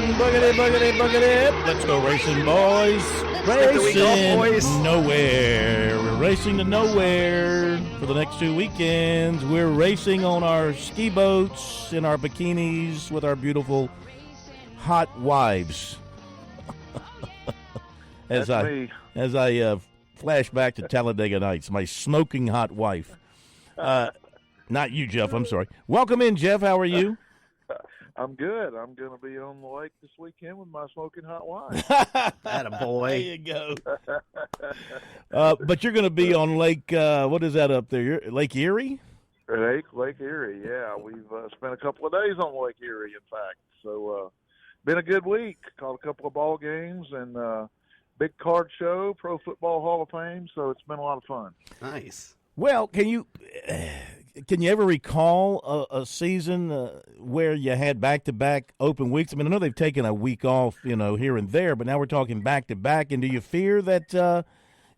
Boogity, boogity, boogity. Let's go racing, boys. Racing nowhere. We're racing to nowhere for the next 2 weekends. We're racing on our ski boats, in our bikinis, with our beautiful hot wives. as I flash back to Talladega Nights, my smoking hot wife. Not you, Jeff. I'm sorry. Welcome in, Jeff. How are you? I'm good. I'm going to be on the lake this weekend with my smoking hot wife. Attaboy. There you go. But you're going to be on Lake, what is that up there? Lake Erie? Lake Erie, yeah. We've spent a couple of days on Lake Erie, in fact. So, been a good week. Caught a couple of ball games and big card show, Pro Football Hall of Fame. So it's been a lot of fun. Nice. Well, can you ever recall a season where you had back-to-back open weeks? I mean, I know they've taken a week off, here and there, but now we're talking back-to-back. And do you fear that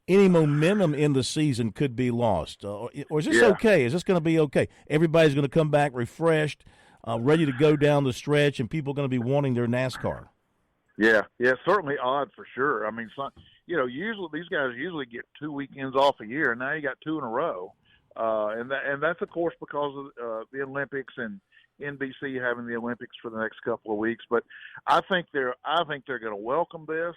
any momentum in the season could be lost? Or is this okay? Is this going to be okay? Everybody's going to come back refreshed, ready to go down the stretch, and people are going to be wanting their NASCAR. Yeah, certainly odd for sure. I mean, usually these guys usually get 2 weekends off a year, and now you got two in a row. And that's of course because of the Olympics and NBC having the Olympics for the next couple of weeks. But I think they're going to welcome this.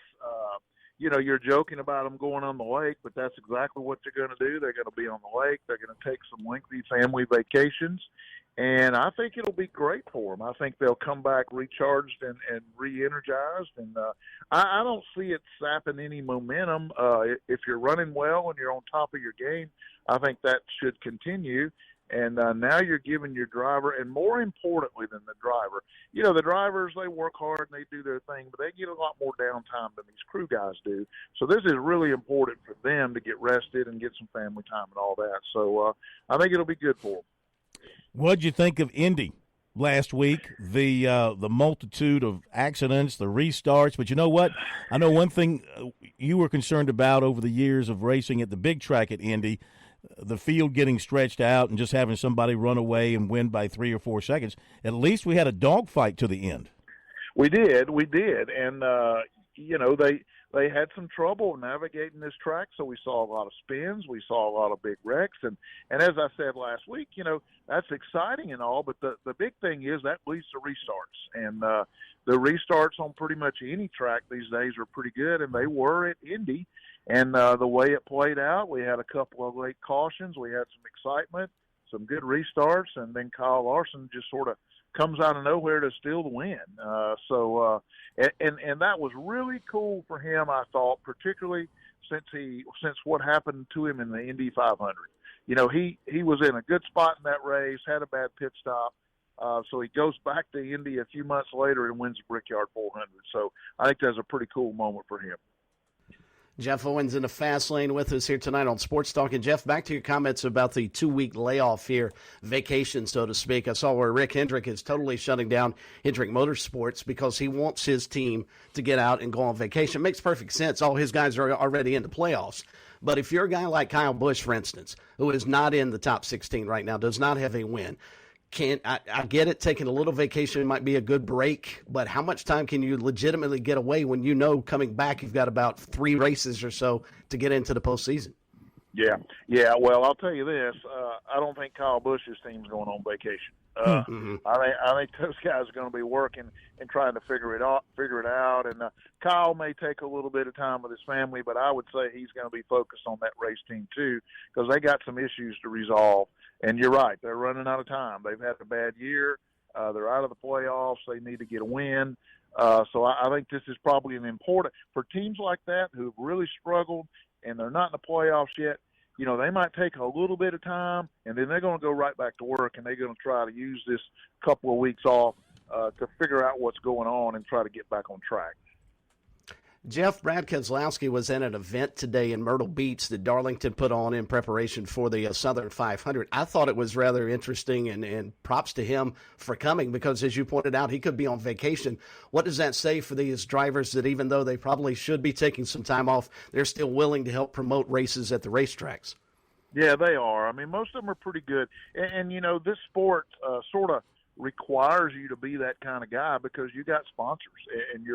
You're joking about them going on the lake, but that's exactly what they're going to do. They're going to be on the lake. They're going to take some lengthy family vacations, and I think it'll be great for them. I think they'll come back recharged and re-energized, and I don't see it sapping any momentum. If you're running well and you're on top of your game, I think that should continue. And now you're giving your driver, and more importantly than the driver, the drivers, they work hard and they do their thing, but they get a lot more downtime than these crew guys do. So this is really important for them to get rested and get some family time and all that. So I think it'll be good for them. What'd you think of Indy last week? The multitude of accidents, the restarts, but you know what? I know one thing you were concerned about over the years of racing at the big track at Indy, the field getting stretched out and just having somebody run away and win by 3 or 4 seconds. At least we had a dogfight to the end. We did, and they had some trouble navigating this track, so we saw a lot of spins, we saw a lot of big wrecks, and as I said last week, that's exciting and all, but the big thing is that leads to restarts, and the restarts on pretty much any track these days are pretty good, and they were at Indy. And the way it played out, we had a couple of late cautions. We had some excitement, some good restarts, and then Kyle Larson just sort of comes out of nowhere to steal the win. And that was really cool for him, I thought, particularly since what happened to him in the Indy 500. He was in a good spot in that race, had a bad pit stop. So he goes back to Indy a few months later and wins the Brickyard 400. So I think that's a pretty cool moment for him. Jeff Owens in the fast lane with us here tonight on Sports Talk. And, Jeff, back to your comments about the 2-week layoff here, vacation, so to speak. I saw where Rick Hendrick is totally shutting down Hendrick Motorsports because he wants his team to get out and go on vacation. It makes perfect sense. All his guys are already in the playoffs. But if you're a guy like Kyle Busch, for instance, who is not in the top 16 right now, does not have a win, I get it, taking a little vacation might be a good break, but how much time can you legitimately get away when coming back you've got about 3 races or so to get into the postseason? Yeah. Well, I'll tell you this: I don't think Kyle Busch's team's going on vacation. I think those guys are going to be working and trying to figure it out. And Kyle may take a little bit of time with his family, but I would say he's going to be focused on that race team too, because they got some issues to resolve. And you're right, they're running out of time. They've had a bad year. They're out of the playoffs. They need to get a win. So I think this is probably an important for teams like that who've really struggled and they're not in the playoffs yet. They might take a little bit of time, and then they're going to go right back to work, and they're going to try to use this couple of weeks off to figure out what's going on and try to get back on track. Jeff, Brad Keselowski was at an event today in Myrtle Beach that Darlington put on in preparation for the Southern 500. I thought it was rather interesting, and props to him for coming because, as you pointed out, he could be on vacation. What does that say for these drivers that even though they probably should be taking some time off, they're still willing to help promote races at the racetracks? Yeah, they are. I mean, most of them are pretty good. And this sport sort of requires you to be that kind of guy because you got sponsors, and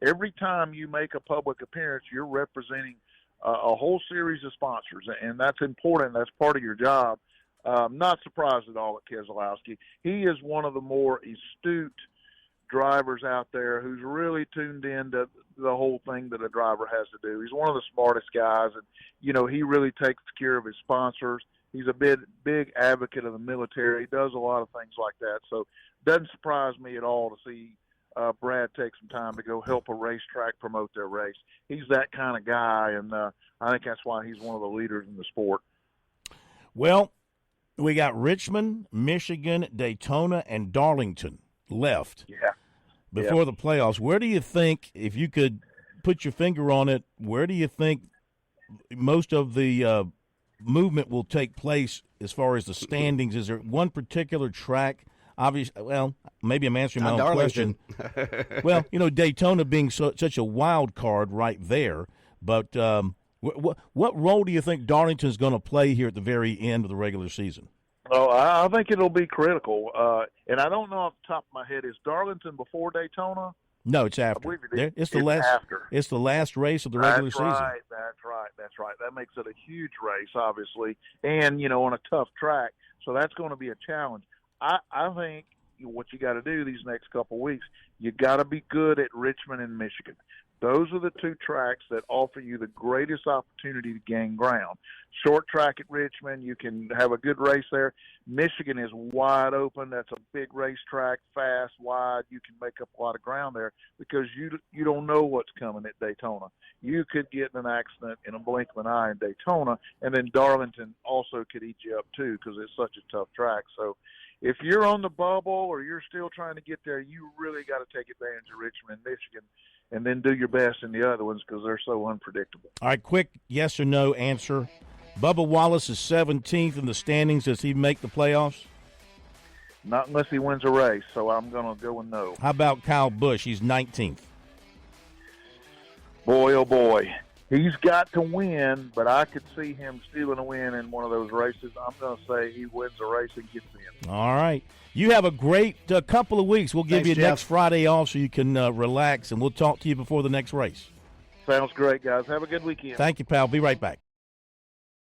every time you make a public appearance, you're representing a whole series of sponsors, and that's important. That's part of your job. Not surprised at all at Keselowski. He is one of the more astute drivers out there who's really tuned into the whole thing that a driver has to do. He's one of the smartest guys, and he really takes care of his sponsors. He's a big advocate of the military. He does a lot of things like that. So it doesn't surprise me at all to see Brad take some time to go help a racetrack promote their race. He's that kind of guy, and I think that's why he's one of the leaders in the sport. Well, we got Richmond, Michigan, Daytona, and Darlington left before the playoffs. Where do you think, if you could put your finger on it, where do you think most of the movement will take place as far as the standings? Is there one particular track? Obviously, well, maybe I'm answering my own question. Well, Daytona being such a wild card right there, but what role do you think Darlington's going to play here at the very end of the regular season? Oh, I think it'll be critical. And I don't know off the top of my head, is Darlington before Daytona? No, it's after. It's the last. After. It's the last race of the regular season. That's right. That makes it a huge race, obviously, and on a tough track. So that's going to be a challenge. I think what you got to do these next couple of weeks, you got to be good at Richmond and Michigan. Those are the two tracks that offer you the greatest opportunity to gain ground. Short track at Richmond, you can have a good race there. Michigan is wide open. That's a big racetrack, fast, wide. You can make up a lot of ground there because you don't know what's coming at Daytona. You could get in an accident in a blink of an eye in Daytona, and then Darlington also could eat you up too because it's such a tough track. So if you're on the bubble or you're still trying to get there, you really got to take advantage of Richmond and Michigan and then do your best in the other ones because they're so unpredictable. All right, quick yes or no answer. Bubba Wallace is 17th in the standings. Does he make the playoffs? Not unless he wins a race, so I'm going to go with no. How about Kyle Busch? He's 19th. Boy, oh boy. He's got to win, but I could see him stealing a win in one of those races. I'm going to say he wins a race and gets in. All right. You have a great couple of weeks. We'll give you Jeff. next Friday off so you can relax, and we'll talk to you before the next race. Sounds great, guys. Have a good weekend. Thank you, pal. Be right back.